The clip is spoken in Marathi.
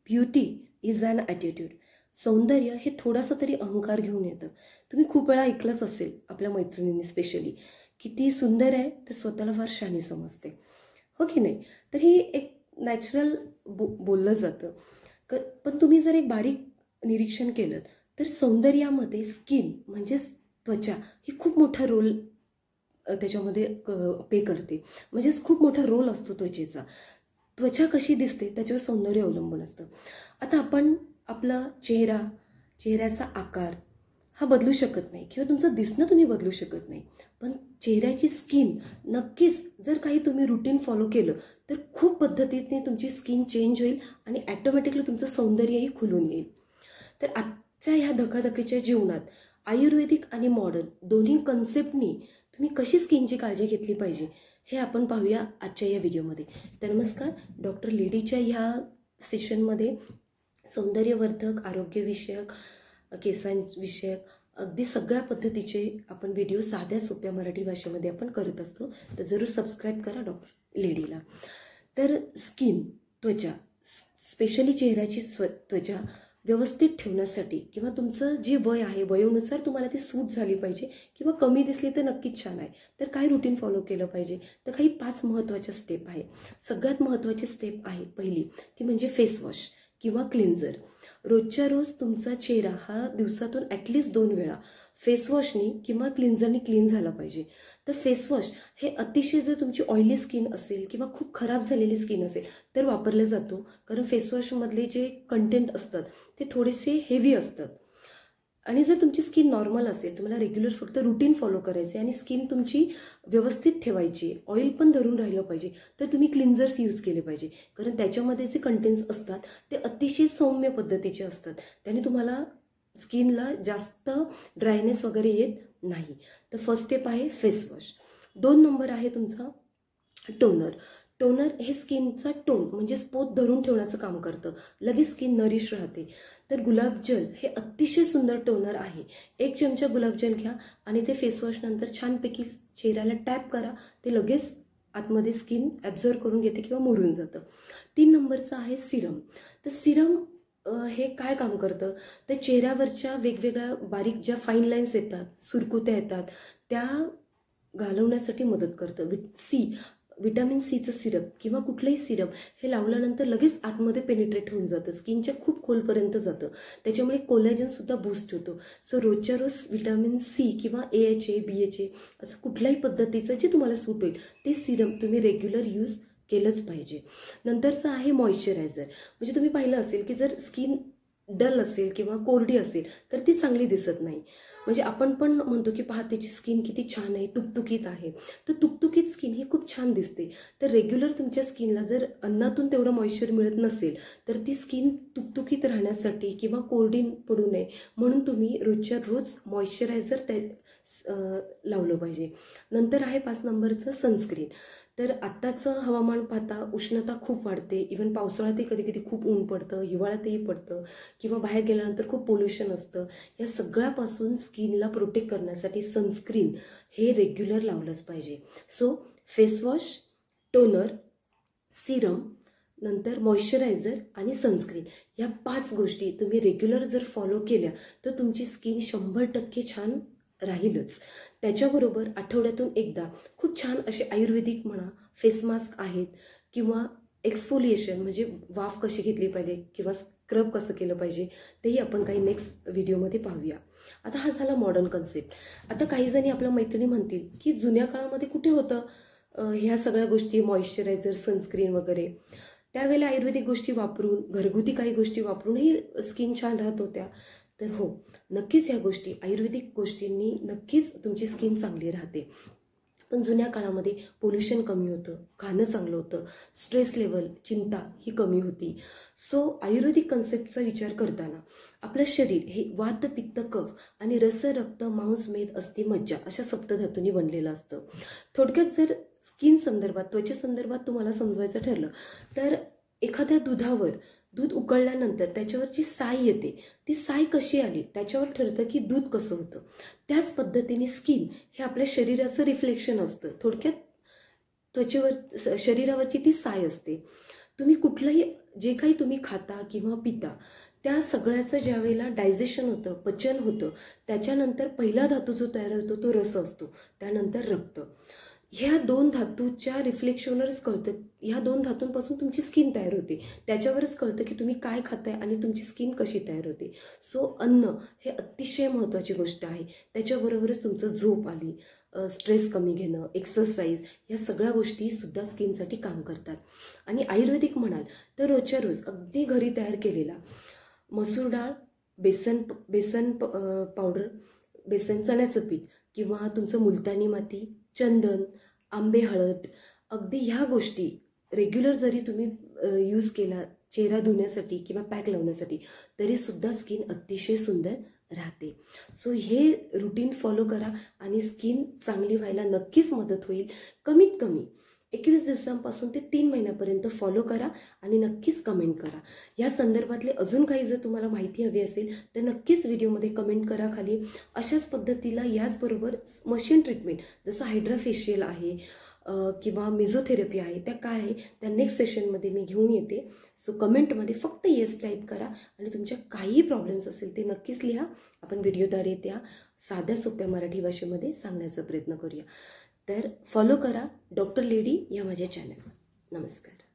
Beauty is and attitude. सौंदर्य हे थोडासा तरी अहंकार घेऊन येतं. तुम्ही खूप वेळा ऐकलंच असेल आपल्या मैत्रिणींनी स्पेशली, की ती सुंदर आहे तर स्वतःला फार शहाणी समजते, हो की नाही? तर ही एक नॅचरल बोललं जातं. पण तुम्ही जर एक बारीक निरीक्षण केलं तर सौंदर्यामध्ये स्किन म्हणजेच त्वचा ही खूप मोठा रोल त्याच्यामध्ये पे करते. म्हणजेच खूप मोठा रोल असतो त्वचेचा. त्वचा कशी दिसते त्याच्यावर सौंदर्य अवलंबून असतं. आता आपण आपला चेहऱ्याचा आकार हा बदलू शकत नाही किंवा तुमचं दिसणं तुम्ही बदलू शकत नाही, पण चेहऱ्याची स्किन नक्कीच जर काही तुम्ही रुटीन फॉलो केलं तर खूप पद्धतीने तुमची स्किन चेंज होईल आणि ॲटोमॅटिकली तुमचं सौंदर्यही खुलून येईल. तर आजच्या ह्या धकाधकीच्या जीवनात आयुर्वेदिक आणि मॉडर्न दोन्ही कन्सेप्टनी तुम्ही कशी स्किनची काळजी घेतली पाहिजे हे आपण पाहूया आजच्या या व्हिडिओमध्ये. तर नमस्कार, डॉक्टर लेडीच्या ह्या सेशनमध्ये सौंदर्यवर्धक, आरोग्यविषयक, केसांविषयक अगदी सगळ्या पद्धतीचे आपण व्हिडिओ साध्या सोप्या मराठी भाषेमध्ये आपण करत असतो. तर जरूर सबस्क्राईब करा डॉक्टर लेडीला. तर स्किन, त्वचा, स्पेशली चेहऱ्याची त्वचा व्यवस्थित ठेवण्यासाठी किंवा तुमचं जे वय आहे वयोनुसार तुम्हाला ती सूट झाली पाहिजे किंवा कमी दिसली तर नक्कीच छान आहे. तर काय रुटीन फॉलो केलं पाहिजे? तर काही 5 महत्त्वाच्या स्टेप आहेत. सगळ्यात महत्त्वाची स्टेप आहे पहिली, ती म्हणजे फेस वॉश किंवा क्लिन्झर. रोजच्या रोज तुमचा चेहरा हा दिवसातून ॲटलिस्ट 2 वेळा फेसवॉशनी किंवा क्लिन्झरनी क्लीन झाला पाहिजे. तर फेसवॉश हे अतिशय जर तुमची ऑइली स्किन असेल किंवा खूप खराब झालेली स्किन असेल तर वापरलं जातो, कारण फेसवॉशमधले जे कंटेंट असतात ते थोडेसे हेवी असतात. आणि जर तुमची स्किन नॉर्मल असेल, तुम्हाला रेग्युलर फक्त रुटीन फॉलो करायचे आणि स्किन तुमची व्यवस्थित ठेवायची, ऑइल पण धरून राहिलं पाहिजे, तर तुम्ही क्लिन्झर्स यूज केले पाहिजे, कारण त्याच्यामध्ये जे कंटेंट्स असतात ते अतिशय सौम्य पद्धतीचे असतात. त्याने तुम्हाला स्किनला जास्त ड्रायनेस वगैरे येत नाही. तर फर्स्ट स्टेप आहे फेस वॉश. 2 नंबर आहे तुमचा टोनर. टोनर हे स्किनचा टोन म्हणजे स्पोत धरून ठेवण्याचं काम करतं, लगेच स्किन नरिश राहते. तर गुलाबजल हे अतिशय सुंदर टोनर आहे. 1 चमचा गुलाबजल घ्या आणि ते फेसवॉश नंतर छानपैकी चेहऱ्याला टॅप करा, ते लगेच आतमध्ये स्किन ॲब्झॉर्व करून घेते किंवा मुरून जातं. 3 नंबरचं आहे सिरम. तर सिरम हे काय काम करतं? तर चेहऱ्यावरच्या वेगवेगळ्या बारीक ज्या फाईन लाईन्स येतात, सुरकुत्या येतात, त्या घालवण्यासाठी मदत करतं. विटॅमिन सीचं सिरप किंवा कुठलंही सिरप हे लावल्यानंतर लगेच आतमध्ये पेनिट्रेट होऊन जातं, स्किनच्या खूप खोलपर्यंत जातं. त्याच्यामुळे कोलॅजनसुद्धा बूस्ट होतो. सो रोजच्या रोज विटॅमिन सी किंवा AHA, BHA असं कुठल्याही पद्धतीचं जे तुम्हाला सूट होईल ते सिरम तुम्ही रेग्युलर यूज केलंच पाहिजे. नंतरचं आहे मॉइश्चरायझर. म्हणजे तुम्ही पाहिलं असेल की जर स्किन डल असेल किंवा कोरडी असेल तर ती चांगली दिसत नाही. म्हणजे आपण पण म्हणतो की पहा त्याची स्किन किती छान आहे, तुकतुकीत आहे. तर तुकतुकीत स्किन ही खूप छान दिसते. तर रेग्युलर तुमच्या स्किनला जर अन्नातून तेवढं मॉइश्चर मिळत नसेल तर ती स्किन तुकतुकीत राहण्यासाठी किंवा कोरडी पडू नये म्हणून तुम्ही रोजच्या रोज मॉइश्चरायझर लावलं पाहिजे. नंतर आहे 5 नंबरचं सनस्क्रीन. तर आत्ताचं हवामान पाहता उष्णता खूप वाढते. इव्हन पावसाळ्यातही कधी कधी खूप ऊन पडतं, हिवाळ्यातही पडतं किंवा बाहेर गेल्यानंतर खूप पोल्युशन असतं. या सगळ्यापासून स्किनला प्रोटेक्ट करण्यासाठी सनस्क्रीन हे रेग्युलर लावलंच पाहिजे. सो फेसवॉश, टोनर, सिरम, नंतर मॉइश्चरायझर आणि सनस्क्रीन या 5 गोष्टी तुम्ही रेग्युलर जर फॉलो केल्या तर तुमची स्किन 100% छान राहीलच. त्याच्याबरोबर आठवड्यातून एकदा खूप छान असे आयुर्वेदिक म्हणा फेस मास्क आहेत किंवा एक्सफोलिएशन म्हणजे वाफ कशी घेतली पाहिजे किंवा स्क्रब कसं केलं पाहिजे तेही आपण काही नेक्स्ट व्हिडिओमध्ये पाहूया. आता हा झाला मॉडर्न कन्सेप्ट. आता काही जणी आपल्या मैत्रिणी म्हणतील की जुन्या काळामध्ये कुठे होतं ह्या सगळ्या गोष्टी, मॉइश्चरायझर, सनस्क्रीन वगैरे. त्यावेळेला आयुर्वेदिक गोष्टी वापरून, घरगुती काही गोष्टी वापरूनही स्किन छान राहत होत्या. तर हो, नक्कीच ह्या गोष्टी, आयुर्वेदिक गोष्टींनी नक्कीच तुमची स्किन चांगली राहते. पण जुन्या काळामध्ये पोल्युशन कमी होतं, खाणं चांगलं होतं, स्ट्रेस लेवल, चिंता ही कमी होती. सो आयुर्वेदिक कन्सेप्टचा विचार करताना आपलं शरीर हे वात, पित्त, कफ आणि रस, रक्त, मांस, मेद, अस्थि, मज्जा अशा सप्तधातूंनी बनलेलं असतं. थोडक्यात जर स्किन संदर्भात, त्वचेसंदर्भात तुम्हाला समजवायचं ठरलं तर एखाद्या दूध उकळल्यानंतर त्याच्यावर जी साय येते, ती साय कशी आली त्याच्यावर ठरतं की दूध कसं होतं. त्याच पद्धतीने स्किन हे आपल्या शरीराचं रिफ्लेक्शन असतं. थोडक्यात शरीरावरची ती साय असते. तुम्ही कुठलंही जे काही तुम्ही खाता किंवा पिता त्या सगळ्याचं ज्या वेळेला डायजेशन होतं, पचन होतं, त्याच्यानंतर पहिला धातू जो तयार होतो तो रस असतो, त्यानंतर रक्त. ह्या 2 धातूच्या रिफ्लेक्शनवरच कळतं, ह्या 2 धातूंपासून तुमची स्किन तयार होते. त्याच्यावरच कळतं की तुम्ही काय खाताय आणि तुमची स्किन कशी तयार होते. सो अन्न हे अतिशय महत्त्वाची गोष्ट आहे. त्याच्याबरोबरच तुमचं झोप आली, स्ट्रेस कमी घेणं, एक्सरसाइज, या सगळ्या गोष्टी सुद्धा स्किनसाठी काम करतात. आणि आयुर्वेदिक म्हणाल तर रोजच्या रोज अगदी घरी तयार केलेला मसूर डाळ, बेसन बेसन पावडर, बेसन चण्याचं पीठ किंवा तुमचं मुलतानी माती, चंदन, आंबे हळद, अगदी ह्या गोष्टी रेग्युलर जरी तुम्ही यूज केला चेहरा धुण्यासाठी किंवा पॅक लावण्यासाठी, तरीसुद्धा स्किन अतिशय सुंदर राहते. सो हे रुटीन फॉलो करा आणि स्किन चांगली व्हायला नक्कीच मदत होईल. कमीत कमी 21 दिवसांपासून ते 3 महिन्यापर्यंत फॉलो करा आणि नक्कीच कमेंट करा. या संदर्भातले अजून काही जर तुम्हाला माहिती हवी असेल तर नक्कीच व्हिडिओमध्ये कमेंट करा खाली. अशाच पद्धतीला याचबरोबर मशीन ट्रीटमेंट जसं हायड्रा फेशियल आहे किंवा मिझोथेरपी आहे, त्या काय आहे त्या नेक्स्ट सेशनमध्ये मी घेऊन येते. सो कमेंटमध्ये फक्त येस टाईप करा आणि तुमच्या काही प्रॉब्लेम्स असेल ते नक्कीच लिहा. आपण व्हिडिओद्वारे त्या साध्या सोप्या मराठी भाषेमध्ये सांगण्याचा प्रयत्न करूया. तर फॉलो करा डॉक्टर लेडी या माझ्या चॅनलवर. नमस्कार.